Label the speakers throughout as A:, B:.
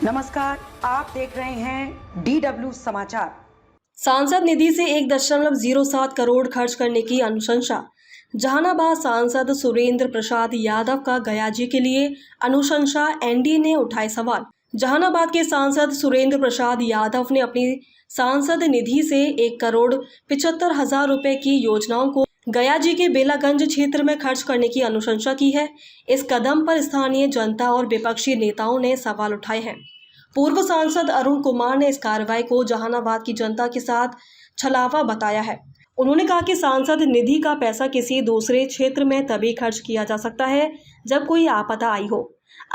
A: नमस्कार, आप देख रहे हैं DW समाचार।
B: सांसद निधि से 1.07 करोड़ खर्च करने की अनुशंसा। जहानाबाद सांसद सुरेंद्र प्रसाद यादव का गयाजी के लिए अनुशंसा, एनडीए ने उठाए सवाल। जहानाबाद के सांसद सुरेंद्र प्रसाद यादव ने अपनी सांसद निधि से 1,75,00,000 रुपए की योजनाओं को गयाजी के बेलागंज क्षेत्र में खर्च करने की अनुशंसा की है। इस कदम पर स्थानीय जनता और विपक्षी नेताओं ने सवाल उठाए हैं। पूर्व सांसद अरुण कुमार ने इस कार्रवाई को जहानाबाद की जनता के साथ छलावा बताया है। उन्होंने कहा कि सांसद निधि का पैसा किसी दूसरे क्षेत्र में तभी खर्च किया जा सकता है जब कोई आपदा आई हो।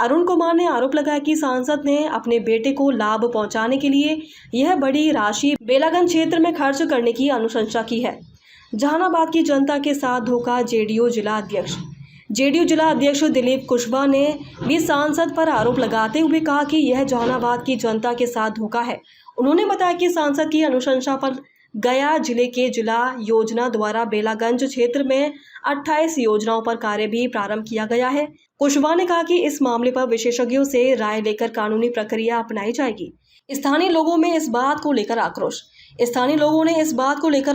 B: अरुण कुमार ने आरोप लगाया कि सांसद ने अपने बेटे को लाभ पहुंचाने के लिए यह बड़ी राशि बेलागंज क्षेत्र में खर्च करने की अनुशंसा की है। जहानाबाद की जनता के साथ धोखा। जेडीयू जिला अध्यक्ष दिलीप कुशवाहा ने भी सांसद पर आरोप लगाते हुए कहा कि यह जहानाबाद की जनता के साथ धोखा है। उन्होंने बताया कि सांसद की अनुशंसा पर गया जिले के जिला योजना द्वारा बेलागंज क्षेत्र में 28 योजनाओं पर कार्य भी प्रारंभ किया गया है। कुशवाहा ने कहा कि इस मामले पर विशेषज्ञों से राय लेकर कानूनी प्रक्रिया अपनाई जाएगी। स्थानीय लोगों में इस बात को लेकर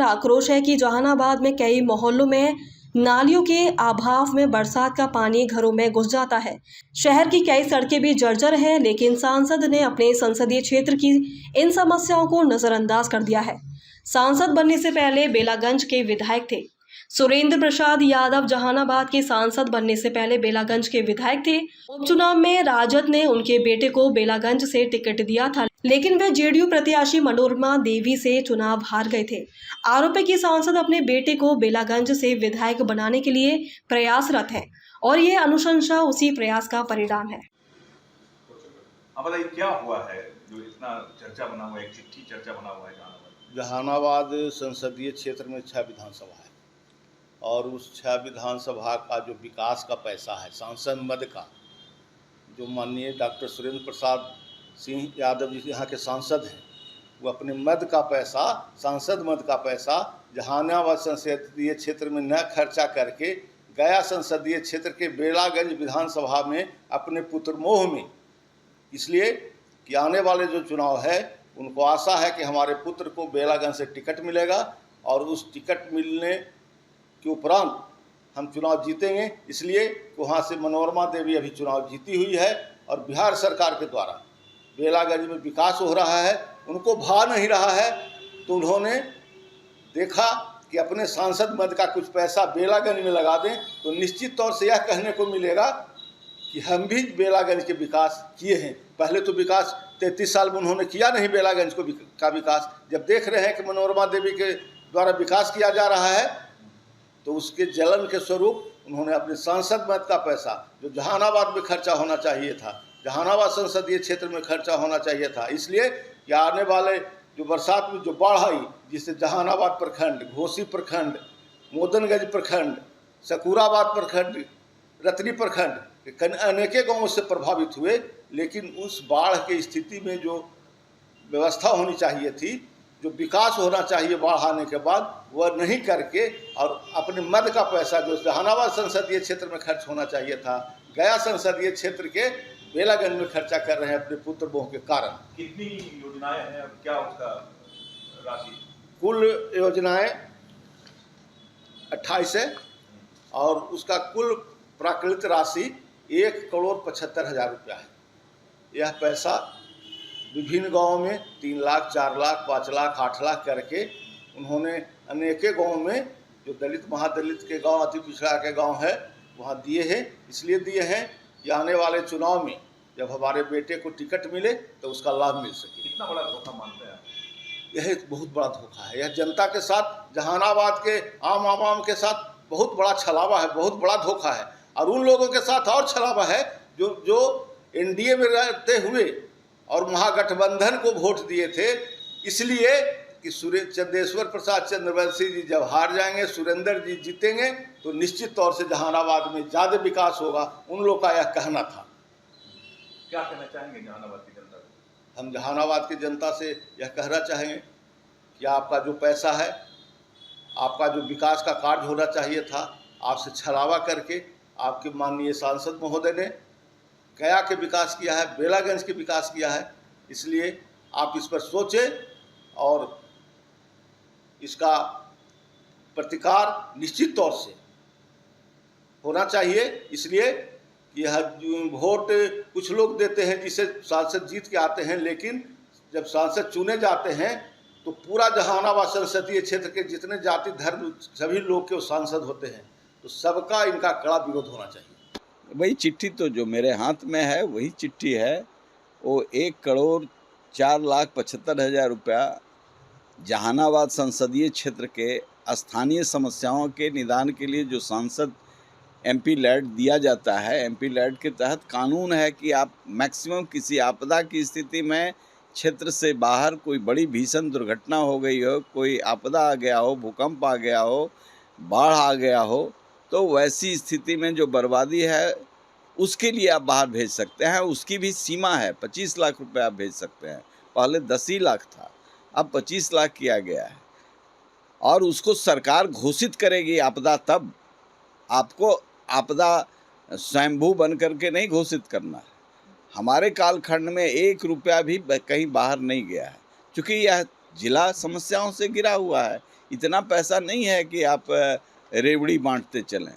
B: आक्रोश है कि जहानाबाद में कई मोहल्लों में नालियों के अभाव में बरसात का पानी घरों में घुस जाता है। शहर की कई सड़कें भी जर्जर हैं, लेकिन सांसद ने अपने संसदीय क्षेत्र की इन समस्याओं को नजरअंदाज कर दिया है। सांसद बनने से पहले बेलागंज के विधायक थे। सुरेंद्र प्रसाद यादव जहानाबाद के सांसद बनने से पहले बेलागंज के विधायक थे। उपचुनाव में राजद ने उनके बेटे को बेलागंज से टिकट दिया था, लेकिन वे जेडीयू प्रत्याशी मनोरमा देवी से चुनाव हार गए थे। आरोप है कि सांसद अपने बेटे को बेलागंज से विधायक बनाने के लिए प्रयासरत है और ये अनुशंसा उसी प्रयास का परिणाम है।
C: अब बताइए क्या हुआ है जो इतना चर्चा बना हुआ है, एक चिट्ठी चर्चा बना हुआ है
D: जहानाबाद संसदीय क्षेत्र में 6 विधानसभा है और उस 6 विधानसभा का जो विकास का पैसा है सांसद मद का, जो माननीय डॉक्टर सुरेंद्र प्रसाद सिंह यादव जी यहाँ के सांसद हैं, वो अपने मद का पैसा, सांसद मद का पैसा जहानाबाद संसदीय क्षेत्र में न खर्चा करके गया संसदीय क्षेत्र के बेलागंज विधानसभा में अपने पुत्रमोह में, इसलिए कि आने वाले जो चुनाव है उनको आशा है कि हमारे पुत्र को बेलागंज से टिकट मिलेगा और उस टिकट मिलने के उपरांत हम चुनाव जीतेंगे। इसलिए वहाँ से मनोरमा देवी अभी चुनाव जीती हुई है और बिहार सरकार के द्वारा बेलागंज में विकास हो रहा है, उनको भा नहीं रहा है, तो उन्होंने देखा कि अपने सांसद मद का कुछ पैसा बेलागंज में लगा दें तो निश्चित तौर से यह कहने को मिलेगा कि हम भी बेलागंज के विकास किए हैं। पहले तो विकास 33 साल में उन्होंने किया नहीं बेलागंज का विकास। जब देख रहे हैं कि मनोरमा देवी के द्वारा विकास किया जा रहा है तो उसके जलन के स्वरूप उन्होंने अपने सांसद मद का पैसा जो जहानाबाद में खर्चा होना चाहिए था, जहानाबाद संसदीय क्षेत्र में खर्चा होना चाहिए था, इसलिए कि आने वाले जो बरसात में जो बाढ़ आई जिससे जहानाबाद प्रखंड, घोसी प्रखंड, मोदनगंज प्रखंड, सकूराबाद प्रखंड, रतनी प्रखंड अनेके गाँव से प्रभावित हुए, लेकिन उस बाढ़ की स्थिति में जो व्यवस्था होनी चाहिए थी, जो विकास होना चाहिए बाढ़ आने के बाद, वह नहीं करके और अपने मद का पैसा जो जहानाबाद संसदीय क्षेत्र में खर्च होना चाहिए था गया संसदीय क्षेत्र के बेलागंज में खर्चा कर रहे हैं अपने पुत्र मोह के कारण।
C: कितनी योजनाएं हैं और क्या उसका राशि? कुल
D: योजनाएं 28 है और उसका कुल प्राकृतिक राशि 1,75,00,000 रुपया है। यह पैसा विभिन्न गाँवों में 3 लाख, 4 लाख, 5 लाख, 8 लाख करके उन्होंने अनेके गाँव में जो दलित महादलित के गांव, अति पिछड़ा के गांव है, वहाँ दिए हैं। इसलिए दिए हैं कि आने वाले चुनाव में जब हमारे बेटे को टिकट मिले तो उसका लाभ मिल सके।
C: कितना बड़ा धोखा मानते हैं?
D: यह एक बहुत बड़ा धोखा है। यह जनता के साथ, जहानाबाद के आम आवाम के साथ बहुत बड़ा छलावा है, बहुत बड़ा धोखा है। और उन लोगों के साथ और छलावा है जो एनडीए में रहते हुए और महागठबंधन को वोट दिए थे, इसलिए कि चंदेश्वर प्रसाद चंद्रवंशी जी जब हार जाएंगे, सुरेंद्र जी जीतेंगे तो निश्चित तौर से जहानाबाद में ज़्यादा विकास होगा, उन लोग का यह कहना था।
C: क्या कहना चाहेंगे जहानाबाद की जनता को?
D: हम जहानाबाद की जनता से यह कहना चाहेंगे कि आपका जो पैसा है, आपका जो विकास का कार्य होना चाहिए था, आपसे छलावा करके आपके माननीय सांसद महोदय ने गया के विकास किया है, बेलागंज के विकास किया है। इसलिए आप इस पर सोचें और इसका प्रतिकार निश्चित तौर से होना चाहिए। इसलिए यह वोट कुछ लोग देते हैं जिससे सांसद जीत के आते हैं, लेकिन जब सांसद चुने जाते हैं तो पूरा जहानाबाद संसदीय क्षेत्र के जितने जाति धर्म सभी लोग के सांसद होते हैं, तो सबका इनका कड़ा विरोध होना चाहिए।
E: वही चिट्ठी तो जो मेरे हाथ में है वही चिट्ठी है। वो 1,04,75,000 रुपया जहानाबाद संसदीय क्षेत्र के स्थानीय समस्याओं के निदान के लिए जो सांसद MP लैड दिया जाता है। MP लैड के तहत कानून है कि आप मैक्सिमम किसी आपदा की स्थिति में क्षेत्र से बाहर कोई बड़ी भीषण दुर्घटना हो गई हो, कोई आपदा आ गया हो, भूकंप आ गया हो, बाढ़ आ गया हो, तो वैसी स्थिति में जो बर्बादी है उसके लिए आप बाहर भेज सकते हैं। उसकी भी सीमा है, 25 लाख रुपए आप भेज सकते हैं। पहले 10 ही लाख था, अब 25 लाख किया गया है। और उसको सरकार घोषित करेगी आपदा, तब आपको आपदा स्वयंभू बन करके नहीं घोषित करना है। हमारे कालखंड में 1 रुपया भी कहीं बाहर नहीं गया है, क्योंकि यह जिला समस्याओं से घिरा हुआ है। इतना पैसा नहीं है कि आप रेवड़ी बांटते चलें।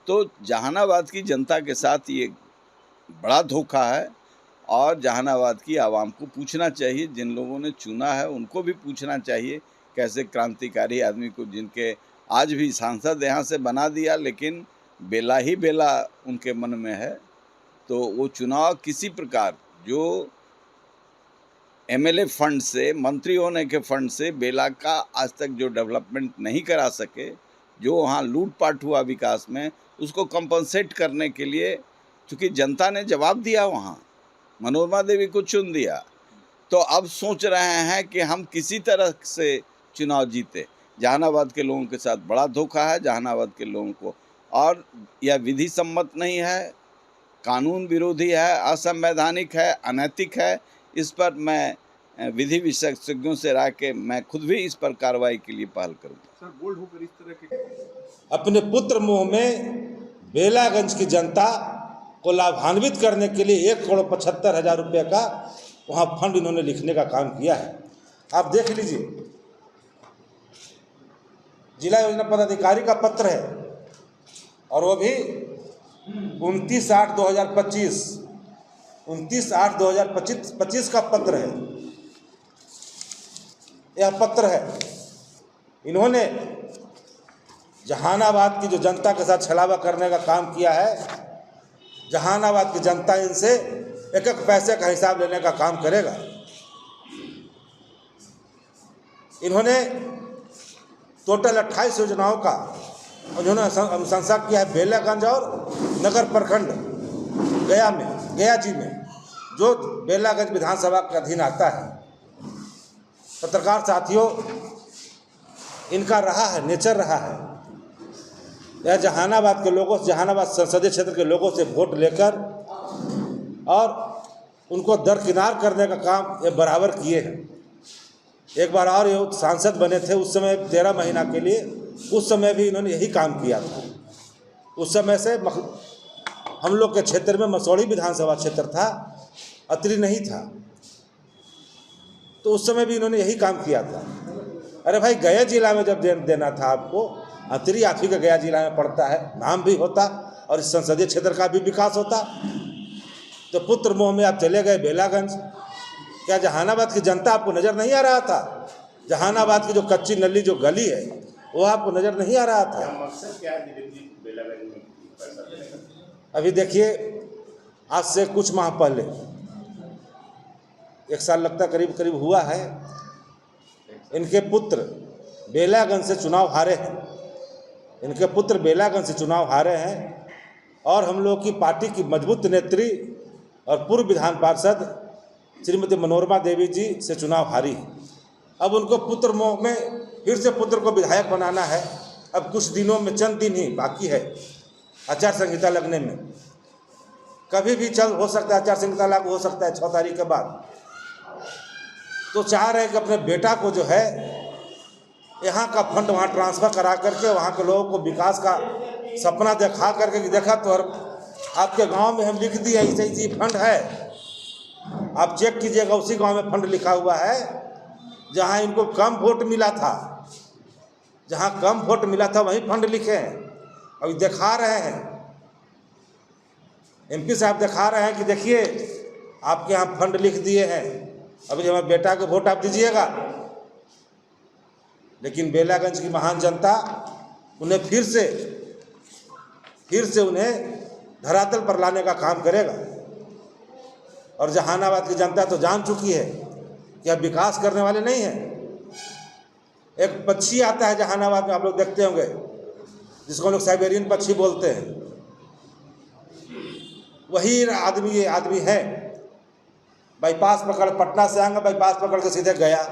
E: तो जहानाबाद की जनता के साथ ये बड़ा धोखा है और जहानाबाद की आवाम को पूछना चाहिए, जिन लोगों ने चुना है उनको भी पूछना चाहिए। कैसे क्रांतिकारी आदमी को, जिनके आज भी सांसद यहाँ से बना दिया, लेकिन बेला ही बेला उनके मन में है, तो वो चुनाव किसी प्रकार जो MLA फंड से, मंत्री होने के फंड से बेला का आज तक जो डेवलपमेंट नहीं करा सके, जो वहाँ लूटपाट हुआ विकास में, उसको कंपनसेट करने के लिए, क्योंकि जनता ने जवाब दिया, वहाँ मनोरमा देवी को चुन दिया, तो अब सोच रहे हैं कि हम किसी तरह से चुनाव जीते। जहानाबाद के लोगों के साथ बड़ा धोखा है जहानाबाद के लोगों को, और यह विधि सम्मत नहीं है, कानून विरोधी है, असंवैधानिक है, अनैतिक है। इस पर मैं विधि विशेषज्ञों से राय के मैं खुद भी इस पर कार्रवाई के लिए पहल करूँगा।
C: सर, बोल्ड होकर इस तरह के
F: अपने पुत्र मोह में बेलागंज की जनता को लाभान्वित करने के लिए 1,75,000 रुपये का वहाँ फंड इन्होंने लिखने का काम किया है। आप देख लीजिए, जिला योजना पदाधिकारी का पत्र है और वो भी 29/8/2025 29/8/2025 का पत्र है। यह पत्र है, इन्होंने जहानाबाद की जो जनता के साथ छलावा करने का काम किया है। जहानाबाद की जनता इनसे एक एक पैसे का हिसाब लेने का काम करेगा। इन्होंने टोटल 28 योजनाओं का उन्होंने अनुशंसा किया है बेलागंज और नगर प्रखंड गया जी में, जो बेलागंज विधानसभा के अधीन आता है। पत्रकार साथियों, इनका रहा है, नेचर रहा है, यह जहानाबाद के लोगों से, जहानाबाद संसदीय क्षेत्र के लोगों से वोट लेकर और उनको दरकिनार करने का काम ये बराबर किए हैं। एक बार और ये सांसद बने थे, उस समय 13 महीना के लिए, उस समय भी इन्होंने यही काम किया था। उस समय से हम लोग के क्षेत्र में मसौड़ी विधानसभा क्षेत्र था, अतरी नहीं था, तो उस समय भी इन्होंने यही काम किया था। अरे भाई, गया जिला में जब देना था आपको, अतरी आप ही का गया जिला में पड़ता है, नाम भी होता और इस संसदीय क्षेत्र का भी विकास होता। तो पुत्र मोह में आप चले गए बेलागंज। क्या जहानाबाद की जनता आपको नज़र नहीं आ रहा था? जहानाबाद की जो कच्ची नली जो गली है वो आपको नज़र नहीं आ रहा था? अभी देखिए, आज से कुछ माह पहले, 1 साल लगता करीब करीब हुआ है, इनके पुत्र बेलागंज से चुनाव हारे हैं। इनके पुत्र बेलागंज से चुनाव हारे हैं और हम लोग की पार्टी की मजबूत नेत्री और पूर्व विधान पार्षद श्रीमती मनोरमा देवी जी से चुनाव हारी है। अब उनको पुत्र मोह में फिर से पुत्र को विधायक बनाना है। अब कुछ दिनों में, चंद दिन ही बाकी है आचार संहिता लगने में। कभी भी हो सकता है आचार संहिता लागू हो सकता है 6 तारीख के बाद। तो चाह रहे हैं कि अपने बेटा को जो है यहाँ का फंड वहाँ ट्रांसफ़र करा करके वहाँ के लोगों को विकास का सपना दिखा करके कि देखा तो आपके गांव में हम लिख दिए ऐसे ऐसी फंड है, आप चेक कीजिएगा, उसी गांव में फंड लिखा हुआ है जहां इनको कम वोट मिला था, जहां कम वोट मिला था वहीं फंड लिखे हैं। अभी दिखा रहे हैं, एमपी साहब दिखा रहे हैं कि देखिए आपके यहाँ फंड लिख दिए हैं, अभी हमारे बेटा को वोट आप दीजिएगा। लेकिन बेलागंज की महान जनता उन्हें फिर से उन्हें धरातल पर लाने का काम करेगा। और जहानाबाद की जनता तो जान चुकी है कि अब विकास करने वाले नहीं हैं। एक पक्षी आता है जहानाबाद में, आप लोग देखते होंगे, जिसको हम लोग साइबेरियन पक्षी बोलते हैं, वही आदमी है। बाईपास पकड़, पटना से आएंगे बाईपास पकड़ के सीधे गया,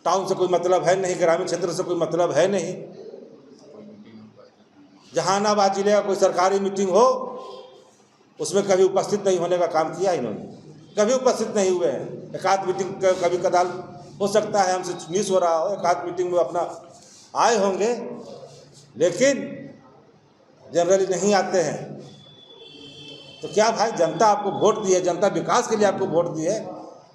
F: टाउन से कोई मतलब है नहीं, ग्रामीण क्षेत्र से कोई मतलब है नहीं। जहानाबाद जिले का कोई सरकारी मीटिंग हो उसमें कभी उपस्थित नहीं होने का काम किया इन्होंने, कभी उपस्थित नहीं हुए हैं। एक आध मीटिंग कभी कदाल हो सकता है हमसे मिस हो रहा हो, एक आध मीटिंग में अपना आए होंगे, लेकिन जनरली नहीं आते हैं। तो क्या भाई, जनता आपको वोट दी है, जनता विकास के लिए आपको वोट दी है,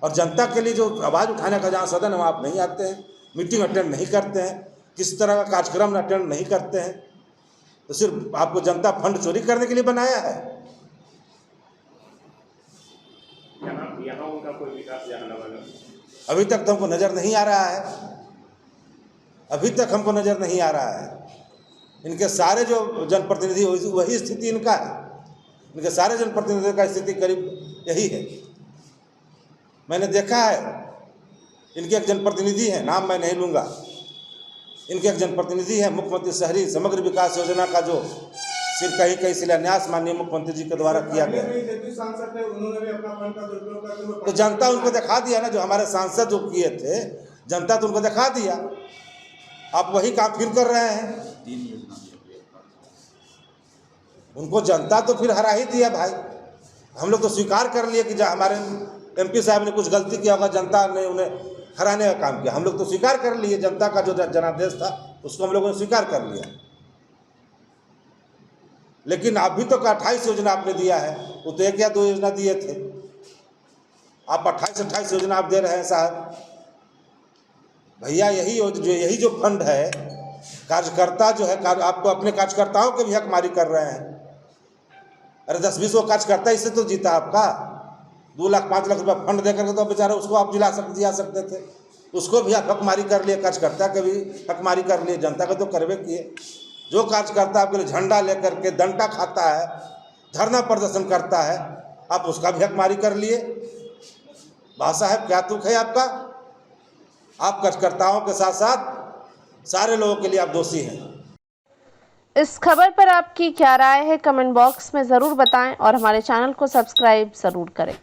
F: और जनता के लिए जो आवाज़ उठाने का जहाँ सदन है वहाँ आप नहीं आते हैं, मीटिंग अटेंड नहीं करते हैं, किसी तरह का कार्यक्रम अटेंड नहीं करते हैं। तो सिर्फ आपको जनता फंड चोरी करने के लिए बनाया है।
G: यहाँ उनका कोई विकास
F: अभी तक तो हमको नज़र नहीं आ रहा है, अभी तक हमको नज़र नहीं आ रहा है। इनके सारे जो जनप्रतिनिधि वही स्थिति इनका है, इनके सारे जनप्रतिनिधियों का स्थिति करीब यही है। मैंने देखा है, इनके एक जनप्रतिनिधि हैं, नाम मैं नहीं लूँगा, इनके एक जनप्रतिनिधि हैं, मुख्यमंत्री शहरी समग्र विकास योजना का जो सिर्फ कहीं शिलान्यास माननीय मुख्यमंत्री जी के द्वारा किया गया, तो जनता उनको दिखा दिया ना, जो हमारे सांसद जो किए थे, जनता तो उनको दिखा दिया। आप वही काम फिर कर रहे हैं, उनको जनता तो फिर हरा ही दिया भाई। हम लोग तो स्वीकार कर लिए कि जब हमारे एमपी साहब ने कुछ गलती किया होगा, जनता ने उन्हें हराने का काम किया, हम लोग तो स्वीकार कर लिए। जनता का जो जनादेश था उसको हम लोगों ने स्वीकार कर लिया। लेकिन अभी तो 28 योजना आपने दिया है, वो तो 1 या 2 योजना दिए थे, आप 28 योजना आप दे रहे हैं साहब। भैया यही जो फंड है, कार्यकर्ता जो है, आप तो अपने कार्यकर्ताओं के भी हकमारी कर रहे हैं। अरे 10-20 वो कार्यकर्ता इससे तो जीता आपका, 2 लाख 5 लाख रुपया फंड देकर के तो बेचारे उसको आप जिला सकते थे, उसको भी आप हकमारी कर लिए, कार्यकर्ता के भी हकमारी कर लिए, जनता के तो करवे किए। जो कार्यकर्ता आपके लिए झंडा लेकर के डंडा खाता है, धरना प्रदर्शन करता है, आप उसका भी हकमारी कर लिए। भाषा है, क्या तुक है आपका? आप कार्यकर्ताओं के साथ साथ सारे लोगों के लिए आप दोषी हैं।
H: इस खबर पर आपकी क्या राय है, कमेंट बॉक्स में ज़रूर बताएं और हमारे चैनल को सब्सक्राइब ज़रूर करें।